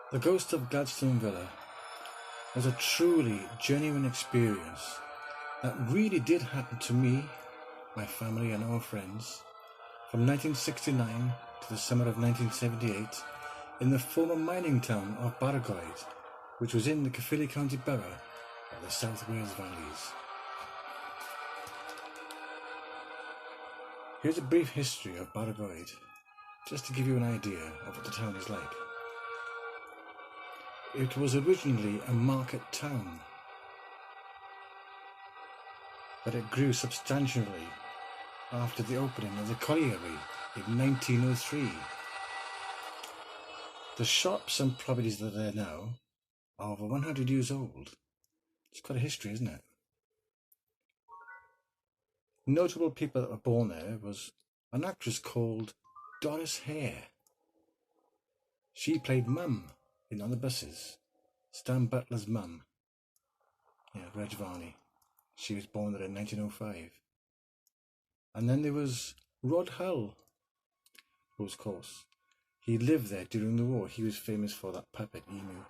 The Ghost of Gladstone Villa was a truly genuine experience that really did happen to me, my family and our friends from 1969 to the summer of 1978 in the former mining town of Bargoed, which was in the Caerphilly County Borough of the South Wales Valleys. Here's a brief history of Bargoed, just to give you an idea of what the town is like. It was originally a market town, but it grew substantially after the opening of the colliery in 1903. The shops and properties that are there now are over 100 years old. It's quite a history, isn't it? Notable people that were born there was an actress called Doris Hare. She played Mum in On the Buses, Stan Butler's mum. Yeah, Reg Varney. She was born there in 1905. And then there was Rod Hull, who, of course, he lived there during the war. He was famous for that puppet, Emu.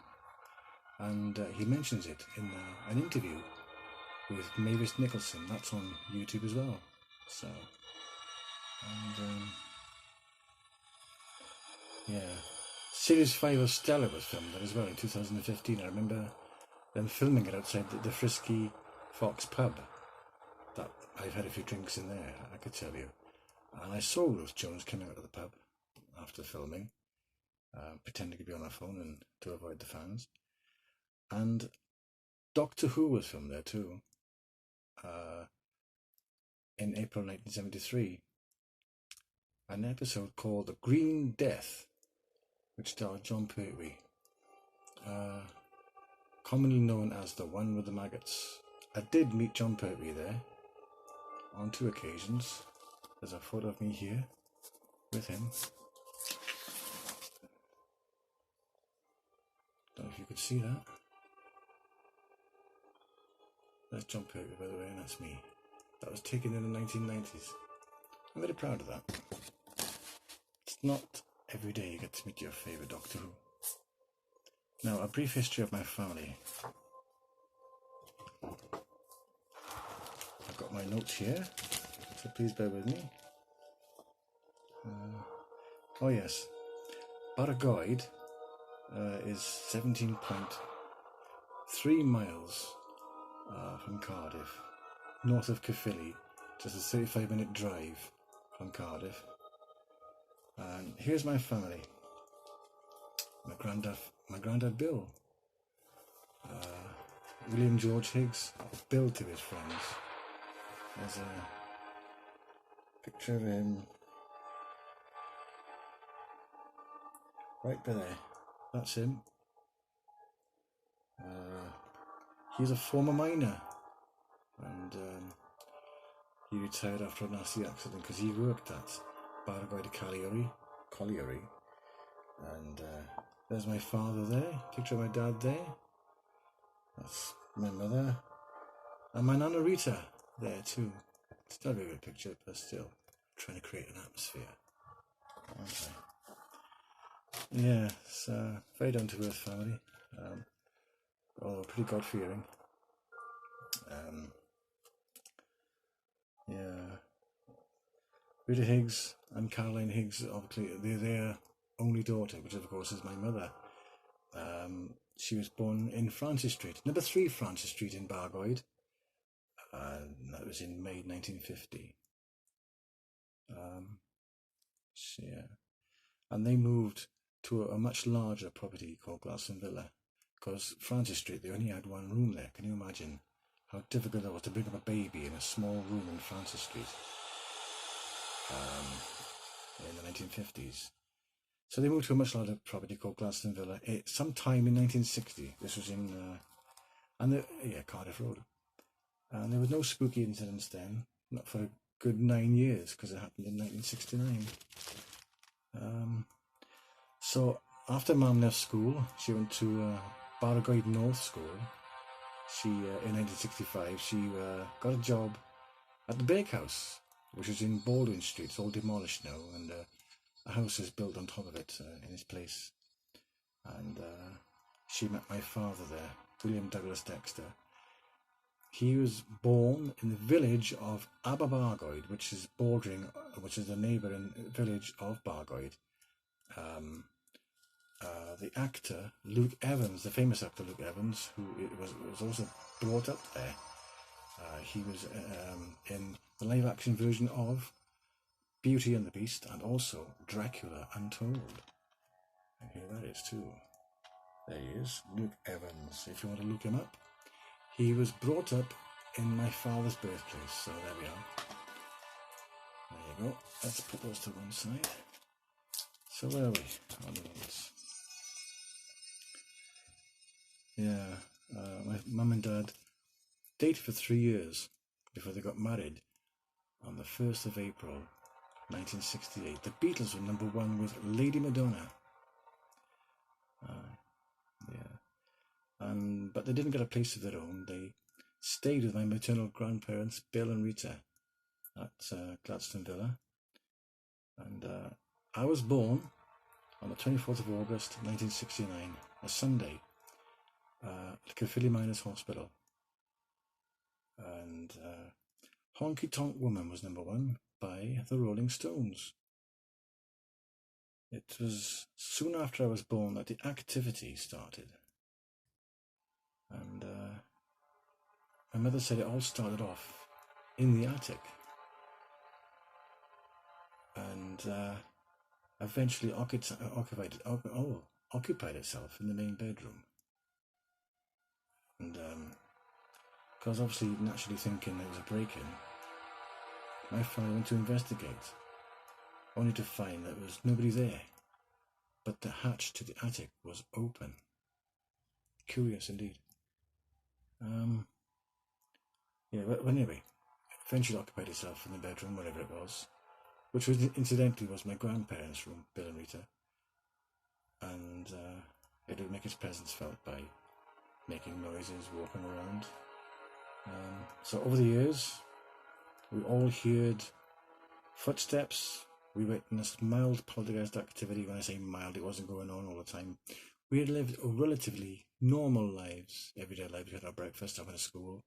And he mentions it in an interview with Mavis Nicholson. That's on YouTube as well. So, and yeah. Series 5 of Stella was filmed there as well in 2015. I remember them filming it outside the Frisky Fox pub. That I've had a few drinks in there, I could tell you. And I saw Ruth Jones coming out of the pub after filming, pretending to be on her phone and to avoid the fans. And Doctor Who was filmed there too, in April 1973. An episode called The Green Death, which starred John Pertwee, commonly known as the one with the maggots. I did meet John Pertwee there on 2 occasions. There's a photo of me here with him. Don't know if you could see that. That's John Pertwee, by the way, and that's me. That was taken in the 1990s. I'm very proud of that. It's not every day you get to meet your favourite Doctor Who. Now, a brief history of my family. I've got my notes here, so please bear with me. Oh yes, Bargoed is 17.3 miles from Cardiff, north of Caerphilly, just a 35-minute drive from Cardiff. And here's my family. My granddad Bill, William George Higgs, Bill to his friends. There's a picture of him right there. That's him. He's a former miner, and he retired after a nasty accident because he worked at Bargoed Colliery. And there's my father there, picture of my dad there. That's my mother. And my Nana Rita there too. It's not a very good picture, but still trying to create an atmosphere. Okay. Yeah, it's a very down to earth family. Although pretty God fearing. Yeah. Rita Higgs and Caroline Higgs, obviously, they're their only daughter, which of course is my mother. She was born in Francis Street, number 3 Francis Street in Bargoed. That was in May 1950. Yeah. And they moved to a much larger property called Gladstone Villa, because Francis Street, they only had 1 room there. Can you imagine how difficult it was to bring up a baby in a small room in Francis Street in the 1950s? So they moved to a much larger property called Gladstone Villa sometime in 1960. This was in Cardiff Road. And there was no spooky incidents then, not for a good 9 years, because it happened in 1969. So after Mum left school, she went to Bargoed North School. She in 1965 she got a job at the bakehouse, which was in Baldwin Street. It's all demolished now, and a house is built on top of it in its place. and she met my father there, William Douglas Dexter. He was born in the village of Aberbargoed, which is the neighbouring village of Bargoed. The actor Luke Evans, the famous actor Luke Evans, who was also brought up there. He was in the live-action version of Beauty and the Beast, and also Dracula Untold. And here that is too. There he is, Luke Evans, if you want to look him up. He was brought up in my father's birthplace, so there we are. There you go. Let's put those to one side. So where are we? On the ones. Yeah, my mum and dad dated for 3 years before they got married on the 1st of April 1968. The Beatles were number 1 with Lady Madonna. But they didn't get a place of their own. They stayed with my maternal grandparents, Bill and Rita, at Gladstone Villa. And I was born on the 24th of August 1969, a Sunday, at Caerphilly Miners Hospital. And Honky Tonk Woman was number 1 by the Rolling Stones. It was soon after I was born that the activity started. And my mother said it all started off in the attic. And eventually occupied itself in the main bedroom. And because obviously naturally thinking there was a break-in, my father went to investigate, only to find that there was nobody there, but the hatch to the attic was open. Curious indeed. But anyway, eventually occupied itself in the bedroom, whatever it was, which was incidentally was my grandparents' room, Bill and Rita, and it would make its presence felt by making noises, walking around. So over the years, we all heard footsteps. We witnessed mild poltergeist activity. When I say mild, it wasn't going on all the time. We had lived relatively normal lives, everyday lives. We had our breakfast, I went to school,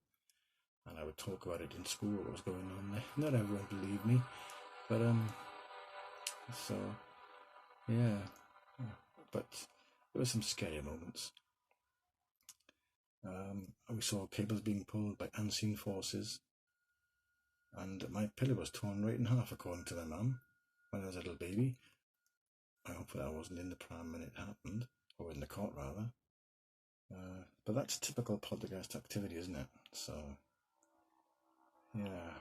and I would talk about it in school, what was going on there. Not everyone believed me, but so yeah, but there were some scary moments. We saw cables being pulled by unseen forces, and my pillow was torn right in half, according to my mum, when I was a little baby. I hope that I wasn't in the pram when it happened, or in the cot rather. But that's typical poltergeist activity, isn't it? So yeah,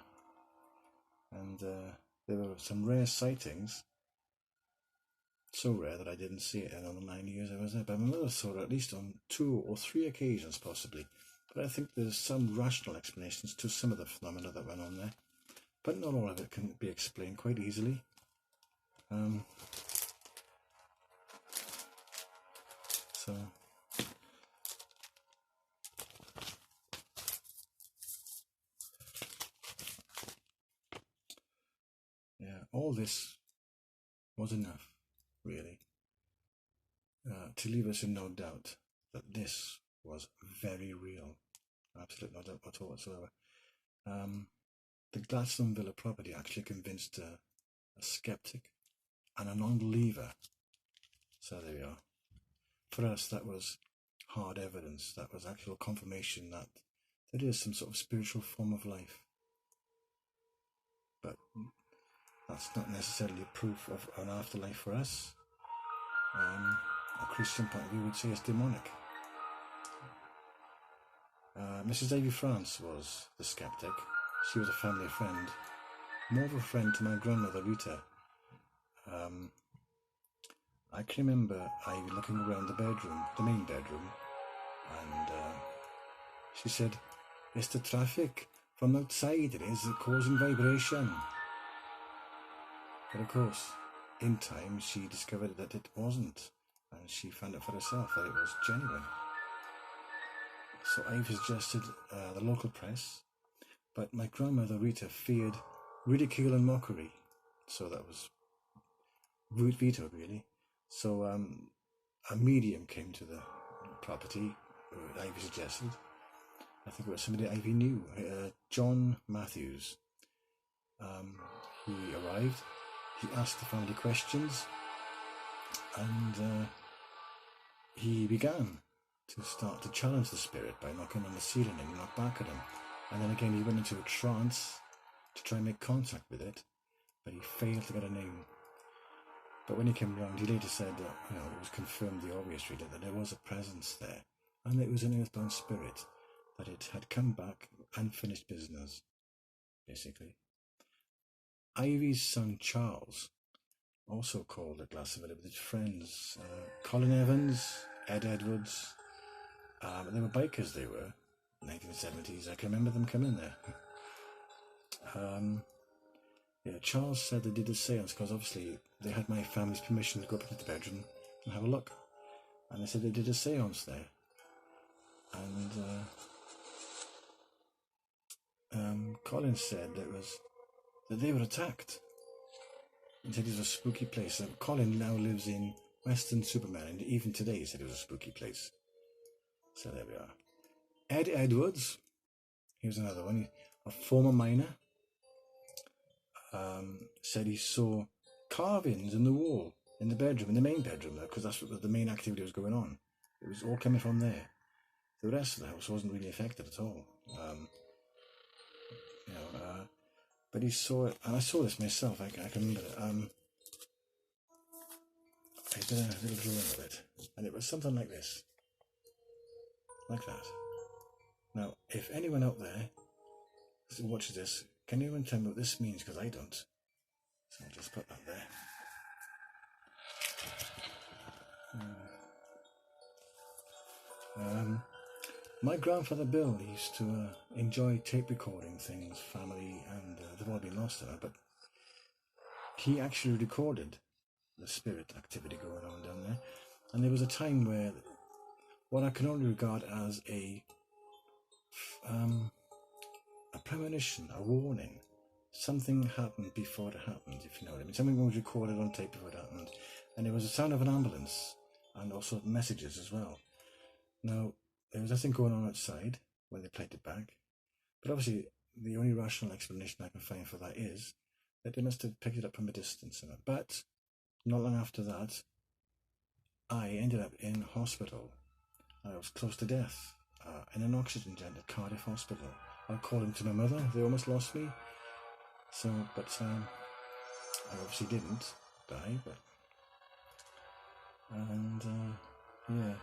and there were some rare sightings. So rare that I didn't see it in all the 9 years I was there. But my mother saw it at least on 2 or 3 occasions, possibly. But I think there's some rational explanations to some of the phenomena that went on there. But not all of it can be explained quite easily. So yeah, all this was enough, really, to leave us in no doubt that this was very real. Absolutely no doubt at all whatsoever. The Gladstone Villa property actually convinced a skeptic and a non-believer. So there we are. For us, that was hard evidence. That was actual confirmation that there is some sort of spiritual form of life. But that's not necessarily proof of an afterlife for us. A Christian point of view would say it's demonic. Mrs. Davy France was the skeptic. She was a family friend, more of a friend to my grandmother Rita. I can remember Ivy looking around the bedroom, the main bedroom, and she said, "It's the traffic from outside, it is causing vibration." But of course, in time she discovered that it wasn't, and she found out for herself that it was genuine. So Ivy suggested the local press, but my grandmother Rita feared ridicule and mockery, so that was vetoed really. So a medium came to the property, Ivy suggested. I think it was somebody Ivy knew, John Matthews. He arrived, he asked the family questions, and he began to start to challenge the spirit by knocking on the ceiling and knock back at him. And then again he went into a trance to try and make contact with it, but he failed to get a name. But when he came round, he later said that, it was confirmed the obvious, really, that there was a presence there, and it was an earthbound spirit, that it had come back and finished business, basically. Ivy's son Charles also called at Glastonbury with his friends, Colin Evans, Ed Edwards. They were bikers, they were, 1970s. I can remember them coming there. Charles said they did a seance because obviously they had my family's permission to go up into the bedroom and have a look. And they said they did a seance there. And Colin said that they were attacked. He said it was a spooky place. Colin now lives in Western Superman, and even today he said it was a spooky place. So there we are. Ed Edwards, here's another one, a former miner, said he saw carvings in the wall, in the bedroom, in the main bedroom, because that's what the main activity was going on. It was all coming from there. The rest of the house wasn't really affected at all. But he saw it, and I saw this myself. I can remember it. I did a little drawing of it, and it was something like this, like that. Now, if anyone out there watches this, can anyone tell me what this means? Because I don't. So I'll just put that there. My grandfather Bill used to enjoy tape recording things, family, and they've all been lost now, but he actually recorded the spirit activity going on down there. And there was a time where what I can only regard as a premonition, a warning. Something happened before it happened, if you know what I mean. Something was recorded on tape before it happened. And there was the sound of an ambulance and also messages as well. Now, there was nothing going on outside when they played it back. But obviously, the only rational explanation I can find for that is that they must have picked it up from a distance. But not long after that, I ended up in hospital. I was close to death in an oxygen tent at Cardiff Hospital. I called him to my mother. They almost lost me. So, but I obviously didn't die. But yeah.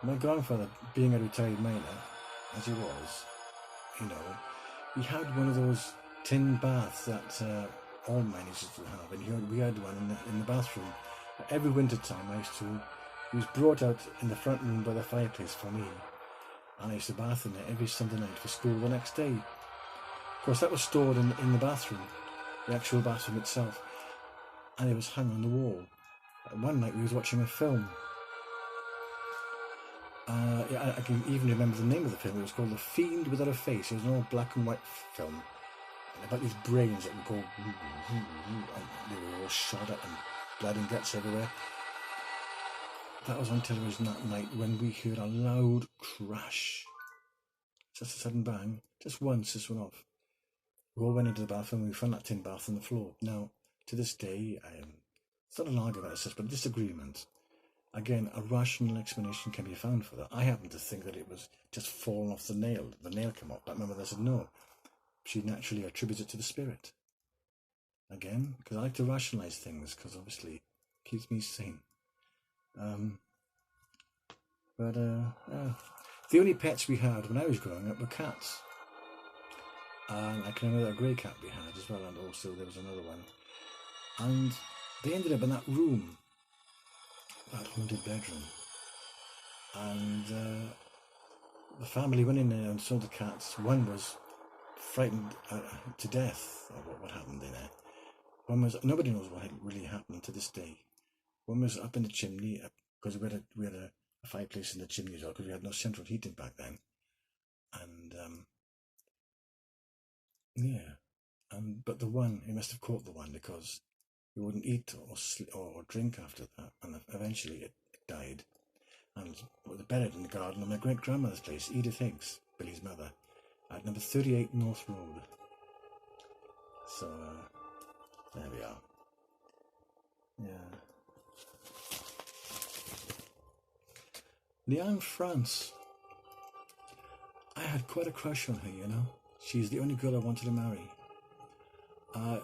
My grandfather, being a retired miner, as he was, he had one of those tin baths that all miners used to have, and we had one in the bathroom. Every winter time, he was brought out in the front room by the fireplace for me, and I used to bath in there every Sunday night for school the next day. Of course, that was stored in the bathroom, the actual bathroom itself, and it was hung on the wall. And one night we was watching a film. I can even remember the name of the film. It was called The Fiend Without a Face. It was an old black and white film about these brains that would go, and they were all shot up and blood and guts everywhere. That was on television that night when we heard a loud crash. Just a sudden bang. Just once, this went off. We all went into the bathroom and we found that tin bath on the floor. Now, to this day, it's not an argument as such, but a disagreement. Again, a rational explanation can be found for that. I happen to think that it was just fallen off the nail. The nail came off. But my mother said no. She naturally attributes it to the spirit. Again, because I like to rationalise things, because obviously it keeps me sane. The only pets we had when I was growing up were cats. And I can remember a grey cat we had as well, and also there was another one. And they ended up in that room, that haunted bedroom, and the family went in there and saw the cats. One was frightened to death of what happened in there. One was, nobody knows what had really happened to this day. One was up in the chimney, because we had a fireplace in the chimney as well, because we had no central heating back then. And but the one, he must have caught the one, because He wouldn't eat or drink after that, and eventually it died. And was buried in the garden of my great-grandmother's place, Edith Higgs, Billy's mother, at number 38 North Road. So, there we are. Yeah. Leanne France. I had quite a crush on her, you know. She's the only girl I wanted to marry.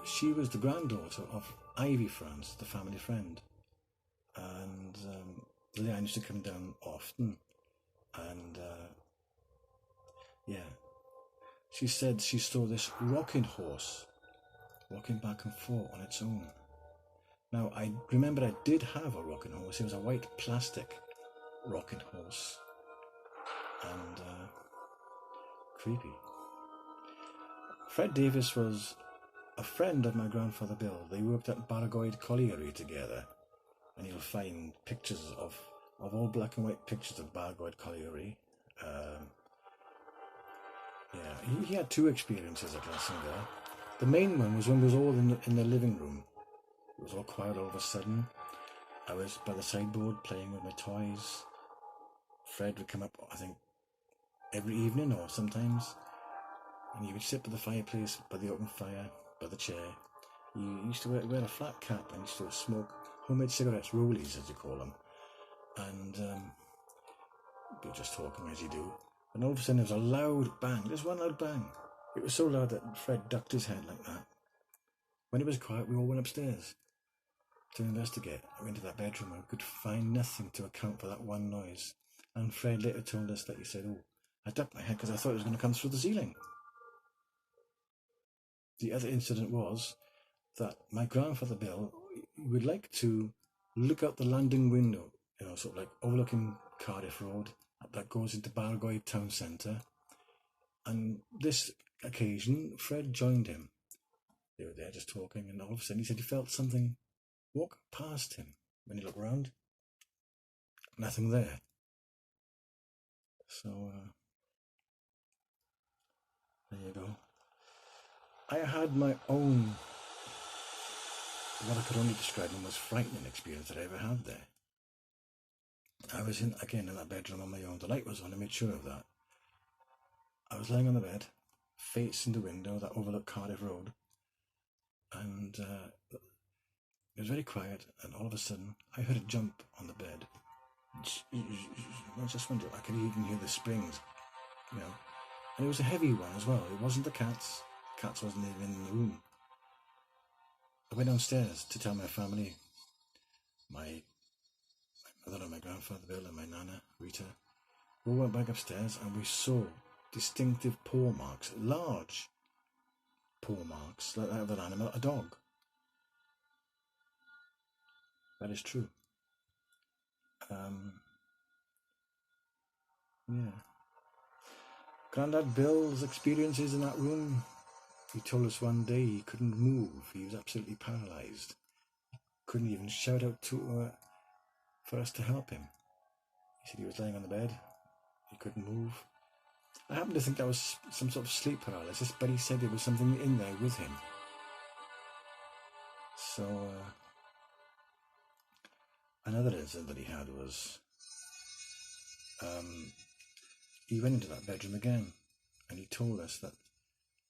She was the granddaughter of Ivy France, the family friend. And Leanne used to come down often. And, yeah. She said she saw this rocking horse walking back and forth on its own. Now, I remember I did have a rocking horse. It was a white plastic rocking horse. And creepy. Fred Davis was a friend of my grandfather Bill. They worked at Bargoed Colliery together. And you'll find pictures of all black and white pictures of Bargoed Colliery. Yeah, he had two experiences at Glastonbury. The main one was when we was all in the living room. It was all quiet all of a sudden. I was by the sideboard playing with my toys. Fred would come up, I think, every evening or sometimes. And he would sit by the fireplace, by the open fire, by the chair. He used to wear a flat cap and used to smoke homemade cigarettes, rollies as you call them. And be just talking as you do. And all of a sudden there was a loud bang. Just one loud bang. It was so loud that Fred ducked his head like that. When it was quiet, we all went upstairs to investigate. I went to that bedroom and could find nothing to account for that one noise. And Fred later told us that he said, "Oh, I ducked my head because I thought it was going to come through the ceiling." The other incident was that my grandfather Bill would like to look out the landing window, you know, sort of like overlooking Cardiff Road that goes into Bargoed town centre. And this occasion, Fred joined him. They were there just talking, and all of a sudden he said he felt something walk past him. When he looked round, nothing there. So, there you go. I had my own, what I could only describe the most frightening experience that I ever had there. I was in that bedroom on my own. The light was on, I made sure of that. I was lying on the bed, facing the window that overlooked Cardiff Road, and it was very quiet, and all of a sudden I heard a jump on the bed. I just wondered, I could even hear the springs, you know, and it was a heavy one as well. It wasn't the cats. Cats wasn't even in the room. I went downstairs to tell my family, my mother and my grandfather Bill and my nana Rita. We went back upstairs and we saw distinctive paw marks, large paw marks, like that of an animal, a dog. That is true. Yeah. Grandad Bill's experiences in that room. He told us one day he couldn't move. He was absolutely paralysed. Couldn't even shout out for us to help him. He said he was laying on the bed. He couldn't move. I happen to think that was some sort of sleep paralysis, but he said there was something in there with him. So, another incident that he had was he went into that bedroom again and he told us that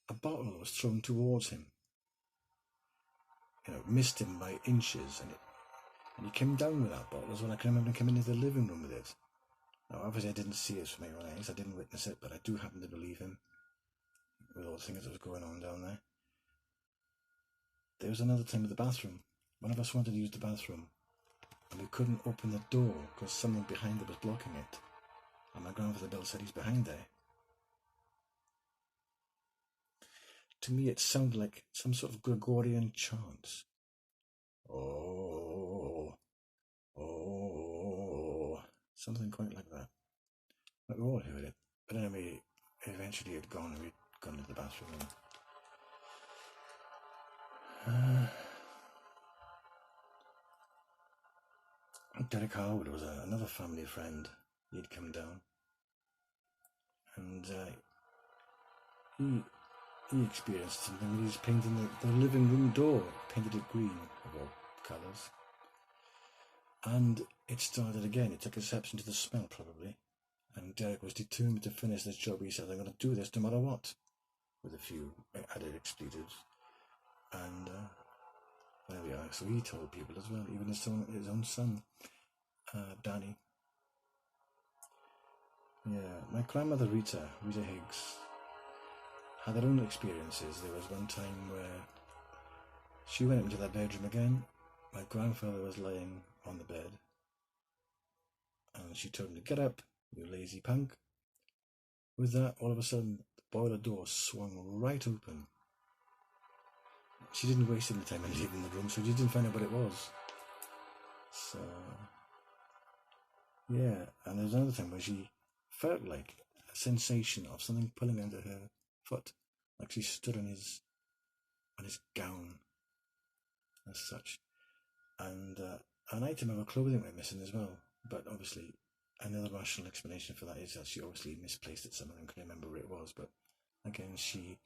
a bottle was thrown towards him. You know, missed him by inches, and he came down with that bottle as well. I can remember him coming into the living room with it. Now, obviously I didn't see it with my own eyes, I didn't witness it, but I do happen to believe him with all the things that was going on down there. There was another time with the bathroom. One of us wanted to use the bathroom, and we couldn't open the door because someone behind it was blocking it. And my grandfather Bill said he's behind there. To me, it sounded like some sort of Gregorian chant. Oh, something quite like that. But we all heard it. But anyway, eventually it had gone and we'd gone to the bathroom. Derek Harwood was another family friend. He'd come down. And he he experienced something when he was painting the living room door, painted it green of all colours. And it started again. It took exception to the smell, probably. And Derek was determined to finish this job. He said, I'm going to do this no matter what, with a few added expletives. And there we are. So he told people as well, even his own son, Danny. Yeah, my grandmother Rita Higgs, had her own experiences. There was one time where she went into their bedroom again. My grandfather was lying on the bed, and she told him to get up, you lazy punk. With that, all of a sudden, the boiler door swung right open. She didn't waste any time in leaving the room, so she didn't find out what it was. So, yeah, and there's another thing where she felt like a sensation of something pulling under her foot, like she stood on his gown, as such. And an item of her clothing went missing as well, but obviously another rational explanation for that is that she obviously misplaced it somewhere and couldn't remember where it was. But again, she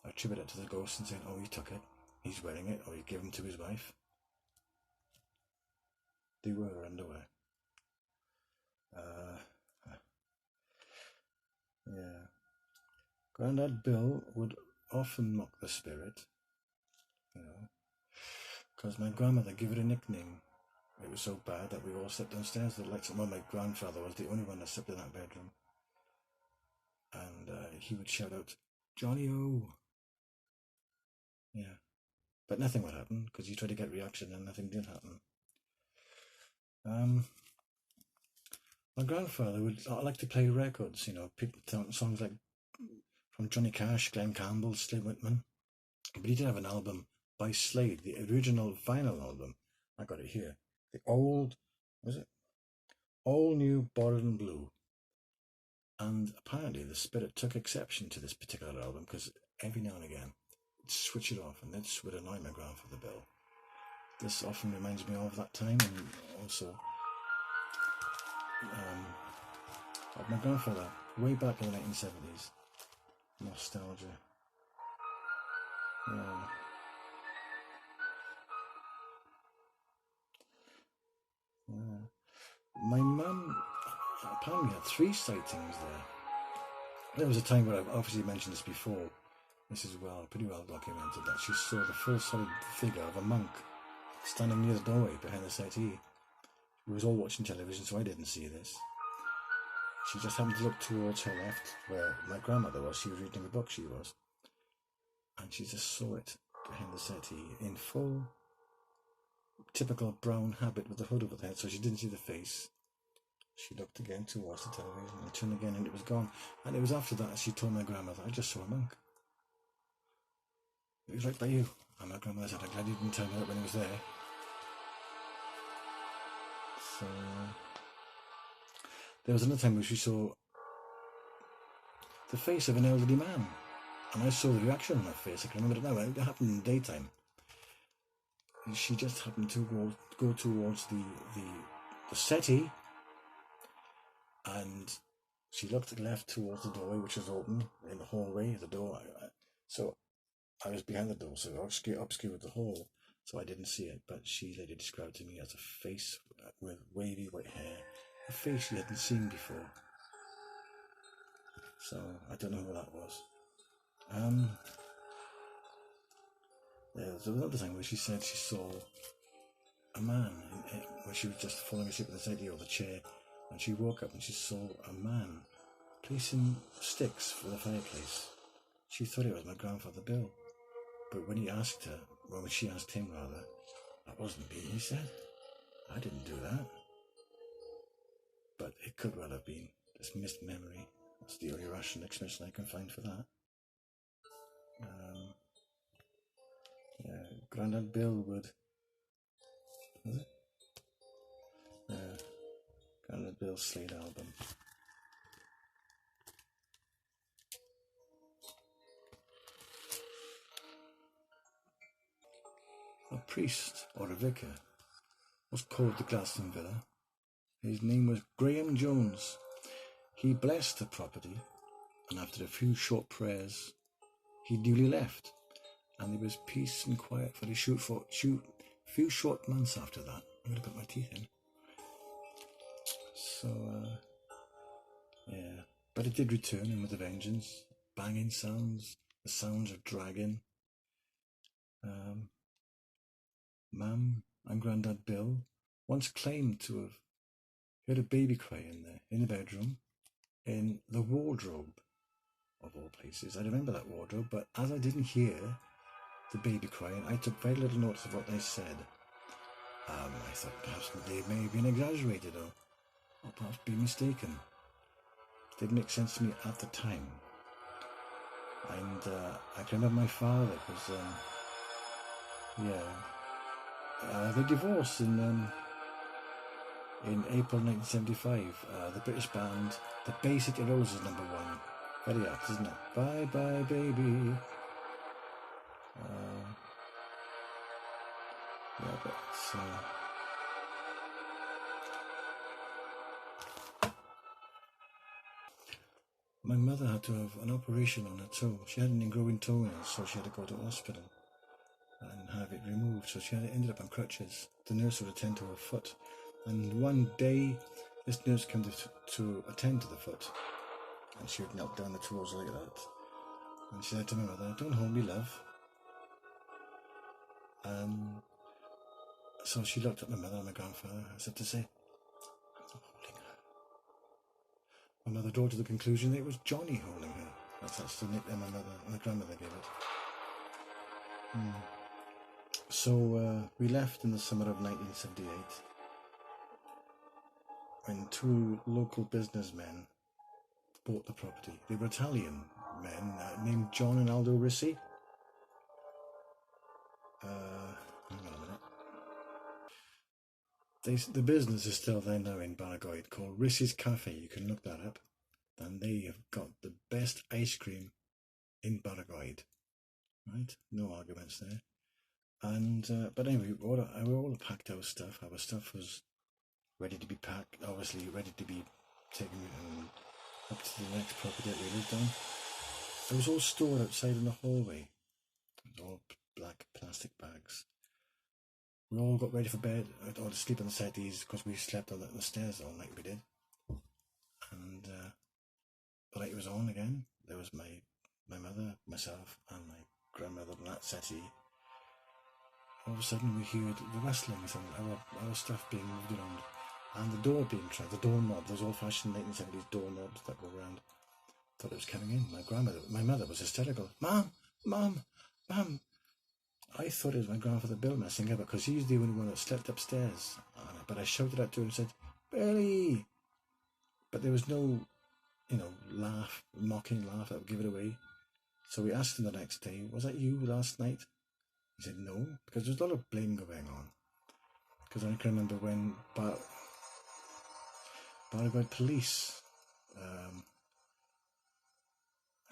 attributed it to the ghost and saying, oh, he took it, he's wearing it, or he gave them to his wife. They were her underwear. Yeah. Grandad Bill would often mock the spirit, because my grandmother gave it a nickname. It was so bad that we all slept downstairs. The lights on. Well, my grandfather was the only one that slept in that bedroom. And he would shout out, Johnny-O! Yeah. But nothing would happen, because he tried to get reaction and nothing did happen. My grandfather would like to play records, people songs like from Johnny Cash, Glenn Campbell, Slade Whitman. But he did have an album by Slade, the original vinyl album. I got it here. The All New Borrowed and Blue. And apparently the spirit took exception to this particular album, because every now and again it'd switch it off, and this would annoy my grandfather Bill. This often reminds me of that time, and also of my grandfather way back in the 1970s. Nostalgia. Yeah. My mum apparently had 3 sightings there. There was a time where I've obviously mentioned this before. This is pretty well documented, that she saw the full solid figure of a monk standing near the doorway behind the settee. We was all watching television, so I didn't see this. She just happened to look towards her left, where my grandmother was. She was reading a book, she was. And she just saw it behind the settee in full, typical brown habit with the hood over the head, so she didn't see the face. She looked again towards the television and turned again, and it was gone. And it was after that she told my grandmother, I just saw a monk. It was right by you. And my grandmother said, I'm glad you didn't tell me that when he was there. So there was another time where she saw the face of an elderly man, and I saw the reaction on her face. I can remember it now. It happened in the daytime. She just happened to go towards the settee, and she looked left towards the doorway, which was open in the hallway. The door. So I was behind the door, so obscured the hall, so I didn't see it. But she later described to me as a face with wavy white hair, a face she hadn't seen before. So I don't know who that was. There was another time where she said she saw a man where she was just falling asleep in the settee or the chair, and she woke up and she saw a man placing sticks for the fireplace. She thought it was my grandfather Bill, but when she asked him, that wasn't me, he said. I didn't do that. But it could well have been this missed memory. That's the only rational explanation I can find for that. Grandad Bill would... Was it? Grandad Bill's Slade album. A priest, or a vicar, was called to Gladstone Villa. His name was Graham Jones. He blessed the property, and after a few short prayers, he'd newly left, and there was peace and quiet for a few short months after that. I'm going to put my teeth in. So, yeah. But it did return in with a vengeance. Banging sounds, the sounds of dragging. Mum and Grandad Bill once claimed to have heard a baby cry in the bedroom, in the wardrobe, of all places. I remember that wardrobe, but as I didn't hear the baby crying, I took very little notice of what they said. I thought perhaps they may have been exaggerated or perhaps been mistaken. It didn't make sense to me at the time. And I can remember my father, because, they divorced in April 1975. The British band, the Bay City Roses, #1. Very apt, isn't it? Bye bye baby. My mother had to have an operation on her toe. She had an ingrowing toenail, so she had to go to hospital and have it removed. So she ended up on crutches. The nurse would attend to her foot, and one day this nurse came to attend to the foot, and she would knelt down the toes like that, and she said to my mother, "Don't hold me, love." So she looked at my mother and my grandfather, as if to say, "I'm not holding her." My mother drew to the conclusion that it was Johnny holding her. That's the nickname my grandmother gave it. So we left in the summer of 1978 when two local businessmen bought the property. They were Italian men named John and Aldo Rissi. Hang on a minute. The business is still there now in Barragoid, called Rissi's Cafe. You can look that up. And they have got the best ice cream in Barragoid. Right? No arguments there. And but anyway, we all packed our stuff. Our stuff was ready to be packed, obviously ready to be taken up to the next property that we lived on. It was all stored outside in the hallway. It was all black plastic bags. We all got ready for bed, or to sleep on the settees, because we slept on the stairs all night, we did. And the light was on again. There was my mother, myself, and my grandmother on that settee. All of a sudden we heard the rustling and our stuff being moved around, and the door being tried, the doorknob, those old-fashioned 1970s doorknobs that go around. Thought it was coming in. My mother was hysterical. Mum, Mum, Mum. I thought it was my grandfather Bill messing up, because he's the only one that slept upstairs. But I shouted out to her and said, "Billy!" But there was no, mocking laugh that would give it away. So we asked him the next day, "Was that you last night?" He said no, because there was a lot of blame going on. Because I can remember when Barragoid police